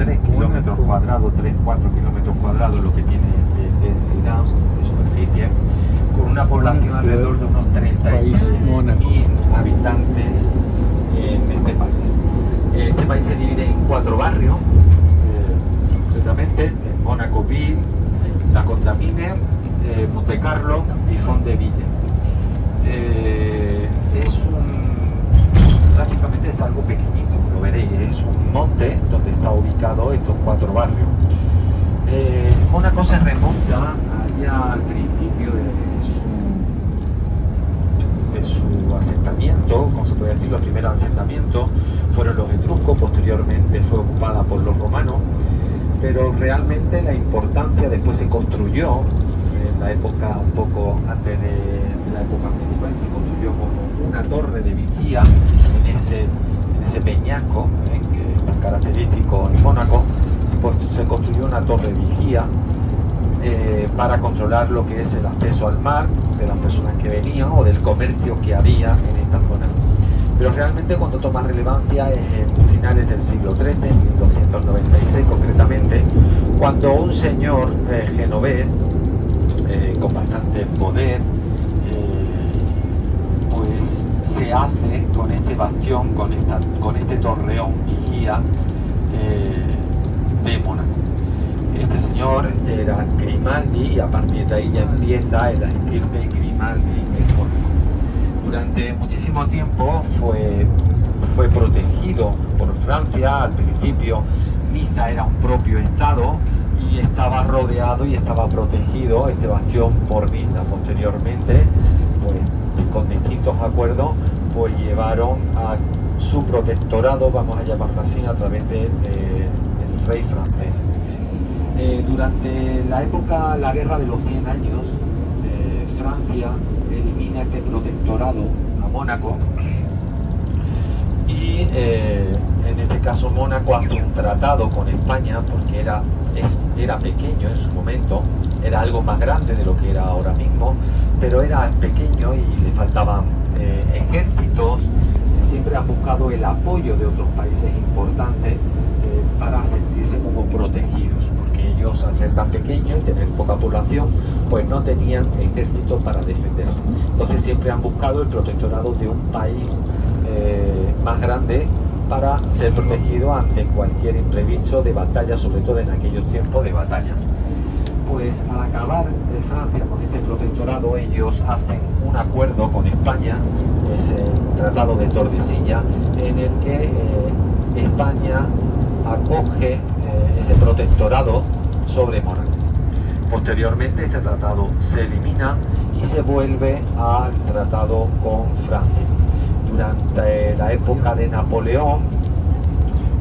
3 kilómetros cuadrados, 3-4 kilómetros cuadrados, lo que tiene de densidad de superficie, con una población alrededor de unos 33.000 habitantes en este país. Este país se divide en 4 barrios, concretamente en Mónaco-Ville, La Condamine, Monte-Carlo y Font-de-Ville. Prácticamente es algo pequeñito, lo veréis, es un monte donde está ubicado estos 4 barrios. Mónaco se remonta allá al principio de su asentamiento, como se puede decir, los primeros asentamientos fueron los etruscos, posteriormente fue ocupada por los romanos, pero realmente la importancia después se construyó en la época, un poco antes de la época medieval, se construyó como una torre de vigía en ese peñasco, que es tan característico en Mónaco. Se construyó una torre de vigía para controlar lo que es el acceso al mar de las personas que venían o del comercio que había en esta zona. Pero realmente cuando toma relevancia es en finales del siglo XIII, 1296 concretamente, cuando un señor genovés con bastante poder pues se hace con este bastión, con este torreón vigía de Mónaco. Este señor era Grimaldi y a partir de ahí ya empieza el estirpe Grimaldi en Mónaco. Durante muchísimo tiempo fue protegido por Francia. Al principio Niza era un propio estado y estaba rodeado y estaba protegido este bastión por Niza. Posteriormente, pues con distintos acuerdos, pues llevaron a su protectorado, vamos a llamarlo así, a través del rey francés. Durante la guerra de los 100 años, Francia elimina este protectorado a Mónaco y en este caso Mónaco hace un tratado con España porque era pequeño en su momento, era algo más grande de lo que era ahora mismo, pero era pequeño y le faltaban ejércitos. Siempre han buscado el apoyo de otros países importantes para sentirse como protegidos, porque ellos, al ser tan pequeños y tener poca población, pues no tenían ejército para defenderse. Entonces siempre han buscado el protectorado de un país más grande para ser protegido ante cualquier imprevisto de batalla, sobre todo en aquellos tiempos de batallas. Pues al acabar Francia con este protectorado, ellos hacen un acuerdo con España, es el Tratado de Tordesillas, en el que España acoge ese protectorado sobre Mónaco. Posteriormente este tratado se elimina y se vuelve al tratado con Francia. Durante la época de Napoleón,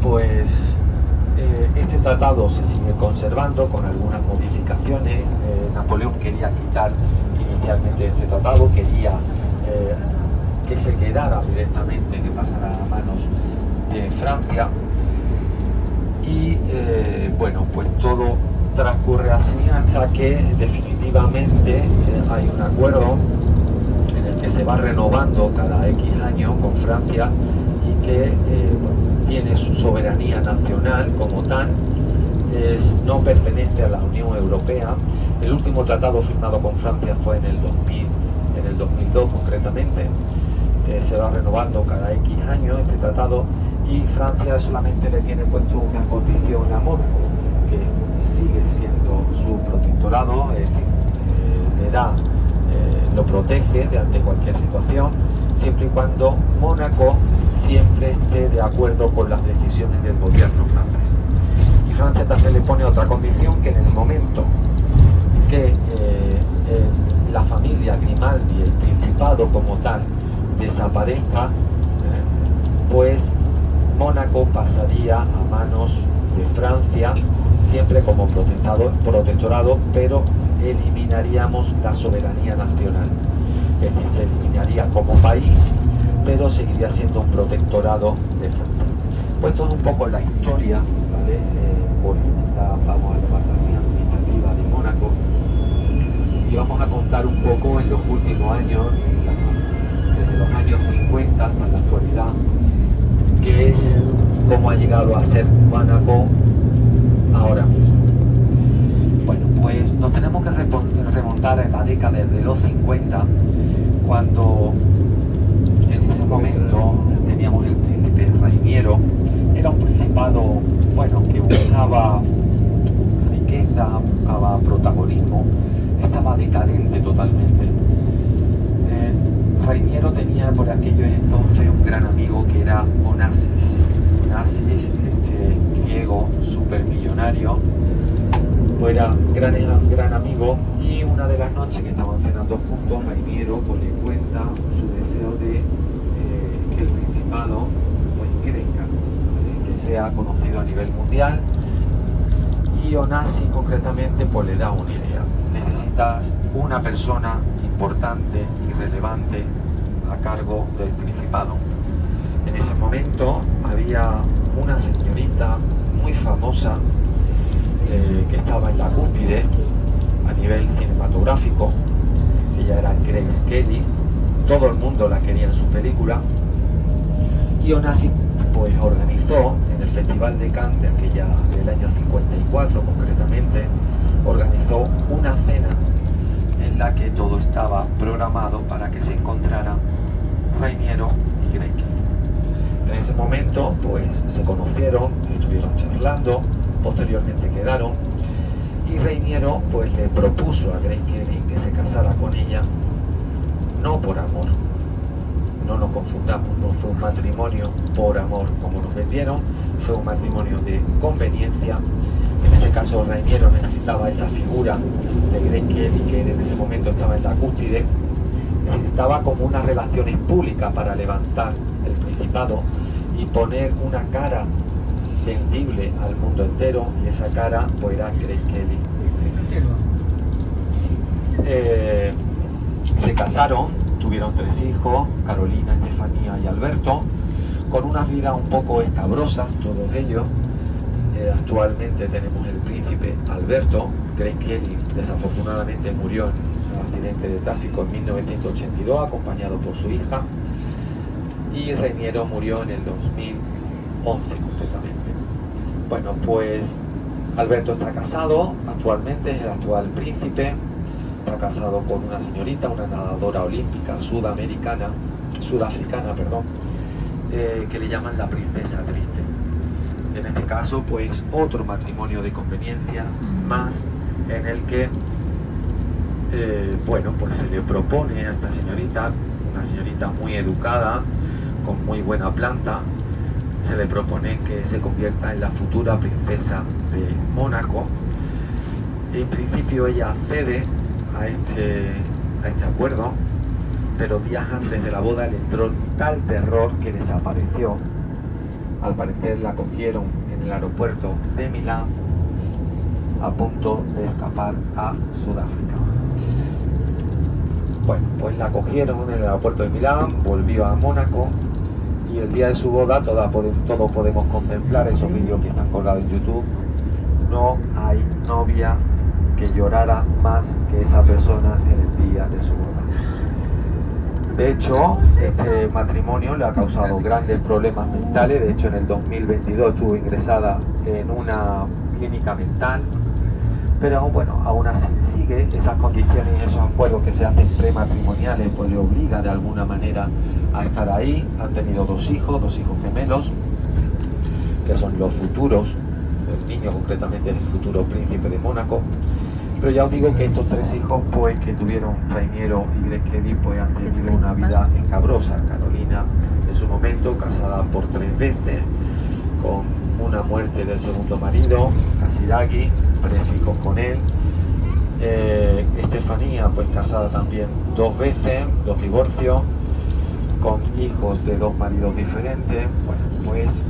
pues este tratado se sigue conservando con algunas modificaciones. Napoleón quería quitar inicialmente este tratado, quería que se quedara directamente, que pasara a manos de Francia. Y bueno, pues todo transcurre así hasta que definitivamente hay un acuerdo en el que se va renovando cada X años con Francia y que tiene su soberanía nacional como tal, no pertenece a la Unión Europea. El último tratado firmado con Francia fue en el 2002 concretamente. Se va renovando cada X años este tratado y Francia solamente le tiene puesto una condición a Mónaco, que sigue siendo su protectorado, es decir, le da, lo protege de ante cualquier situación, siempre y cuando Mónaco siempre esté de acuerdo con las decisiones del gobierno francés. Y Francia también le pone otra condición, que en el momento que la familia Grimaldi, el principado como tal, desaparezca, pues Mónaco pasaría a manos de Francia, siempre como protectorado, pero eliminaríamos la soberanía nacional. Es decir, se eliminaría como país, pero seguiría siendo un protectorado de Francia. Pues todo un poco la historia, ¿vale? Política, vamos a llamarla así, administrativa de Mónaco, y vamos a contar un poco en los últimos años, desde los años 50 hasta la actualidad, que es cómo ha llegado a ser Mónaco década de los 50, cuando en ese momento teníamos el príncipe Rainiero. Era un principado, bueno, que buscaba riqueza, buscaba protagonismo, estaba decadente totalmente. Rainiero tenía por aquellos entonces un gran amigo que era Onassis. Onassis, este griego supermillonario, pues era gran amigo, y una de las noches que estaban cenando juntos, Rainiero pues le cuenta su deseo de que el principado pues crezca, que sea conocido a nivel mundial, y Onassis concretamente pues le da una idea: necesitas una persona importante y relevante a cargo del principado. En ese momento había una señorita muy famosa que estaba en la cúspide a nivel cinematográfico. Ella era Grace Kelly, todo el mundo la quería en su película, y Onassis pues organizó en el Festival de Cannes del año 54 concretamente, organizó una cena en la que todo estaba programado para que se encontraran Rainiero y Grace Kelly. En ese momento pues se conocieron, estuvieron charlando, posteriormente quedaron, y Rainiero pues le propuso a Grace Kelly que se casara con ella, no por amor, no nos confundamos, no fue un matrimonio por amor como nos vendieron, fue un matrimonio de conveniencia. En este caso Rainiero necesitaba esa figura de Grace Kelly, que en ese momento estaba en la cúspide, necesitaba como unas relaciones públicas para levantar el principado y poner una cara vendible al mundo entero, y esa cara pues era Grace Kelly. Se casaron, tuvieron 3 hijos, Carolina, Estefanía y Alberto, con unas vidas un poco escabrosas todos ellos. Actualmente tenemos el príncipe Alberto. Grace Kelly desafortunadamente murió en un accidente de tráfico en 1982 acompañado por su hija, y Rainiero murió en el 2011 completamente. Bueno, pues Alberto está casado, actualmente es el actual príncipe, está casado con una señorita, una nadadora olímpica sudafricana, que le llaman la princesa triste. En este caso, pues otro matrimonio de conveniencia más, en el que, bueno, pues se le propone a esta señorita, una señorita muy educada, con muy buena planta, se le propone que se convierta en la futura princesa de Mónaco. En principio ella accede a este acuerdo, pero días antes de la boda le entró tal terror que desapareció. Al parecer la cogieron en el aeropuerto de Milán a punto de escapar a Sudáfrica. Bueno, pues la cogieron en el aeropuerto de Milán, volvió a Mónaco, y el día de su boda todos podemos contemplar esos vídeos que están colgados en YouTube. No hay novia que llorara más que esa persona en el día de su boda. De hecho, este matrimonio le ha causado grandes problemas mentales. De hecho, en el 2022 estuvo ingresada en una clínica mental, pero bueno, aún así sigue esas condiciones y esos acuerdos que se hacen prematrimoniales, pues le obliga de alguna manera a estar ahí. Han tenido 2 hijos gemelos, que son los futuros, el niño concretamente es el futuro príncipe de Mónaco. Pero ya os digo que estos 3 hijos pues que tuvieron Rainiero y Grace Kelly pues han tenido una vida escabrosa. Carolina en su momento casada por 3 veces, con una muerte del segundo marido, Casiraghi, 3 hijos con él. Estefanía pues casada también 2 veces, 2 divorcios, con hijos de 2 maridos diferentes. Bueno, pues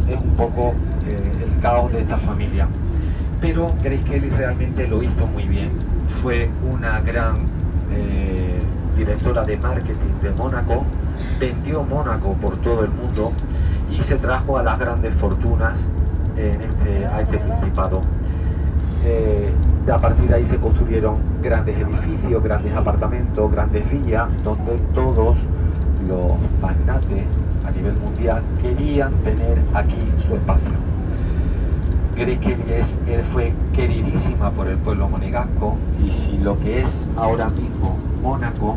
es un poco el caos de esta familia. Pero Grace Kelly realmente lo hizo muy bien. Fue una gran directora de marketing de Mónaco, vendió Mónaco por todo el mundo y se trajo a las grandes fortunas a este principado. A partir de ahí se construyeron grandes edificios, grandes apartamentos, grandes villas, donde todos los magnates a nivel mundial querían tener aquí su espacio. fue queridísima por el pueblo monegasco, y si lo que es ahora mismo Mónaco